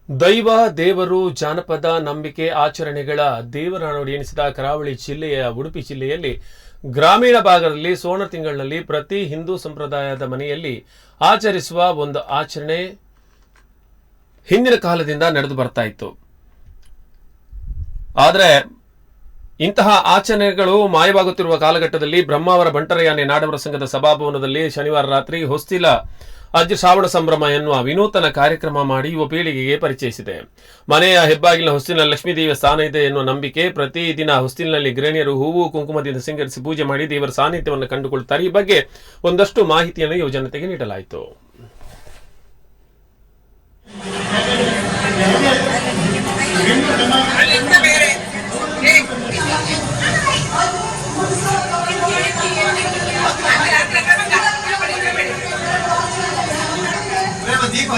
ದೈವ ದೇವರು ಜಾನಪದ ನಂಬಿಕೆ ಆಚರಣೆಗಳ ದೇವರನಾಡು ಎನಿಸಿದ ಕರಾವಳಿ ಜಿಲ್ಲೆಯ ಉಡುಪಿ ಜಿಲ್ಲೆಯಲ್ಲಿ ಗ್ರಾಮೀಣ ಭಾಗದಲ್ಲಿ ಸೋಣ ತಿಂಗಳಿನಲ್ಲಿ ಪ್ರತಿ ಹಿಂದೂ ಸಂಪ್ರದಾಯದ ಮನೆಯಲ್ಲಿ ಆಚರಿಸುವ ಒಂದು ಆಚರಣೆ ಹಿಂದಿನ ಕಾಲದಿಂದ ನಡೆದು ಬರ್ತಾ ಇತ್ತು. ಆದರೆ ಇಂತಹ ಆಚರಣೆಗಳು ಮಾಯವಾಗುತ್ತಿರುವ ಕಾಲಘಟ್ಟದಲ್ಲಿ ಬ್ರಹ್ಮಾವರ ಬಂಟರಯಾನೆ ನಾಡವರ ಸಂಘದ ಸಭಾಭವನದಲ್ಲಿ ಶನಿವಾರ ರಾತ್ರಿ ಹೊಸ್ತಿಲ ಅಜ್ಜ ಶ್ರಾವಣ ಸಂಭ್ರಮ ಎನ್ನುವ ವಿನೂತನ ಕಾರ್ಯಕ್ರಮ ಮಾಡಿ ಯುವ ಪೀಳಿಗೆಗೆ ಪರಿಚಯಿಸಿದೆ. ಮನೆಯ ಹೆಬ್ಬಾಗಿಲಿನ ಹೊಸ್ತಿಲಿನ ಲಕ್ಷ್ಮೀದೇವಿಯ ಸ್ಥಾನ ಇದೆ ಎನ್ನುವ ನಂಬಿಕೆ. ಪ್ರತಿದಿನ ಹೊಸ್ತಿಲಿನಲ್ಲಿ ಗೃಹಿಣಿಯರು ಹೂವು ಕುಂಕುಮದಿಂದ ಸಿಂಗರಿಸಿ ಪೂಜೆ ಮಾಡಿ ದೇವರ ಸಾನ್ನಿಧ್ಯವನ್ನು ಕಂಡುಕೊಳ್ಳುತ್ತಾರೆ. ಈ ಬಗ್ಗೆ ಒಂದಷ್ಟು ಮಾಹಿತಿಯನ್ನು ಯುವ ಜನತೆಗೆ ನೀಡಲಾಯಿತು. दीप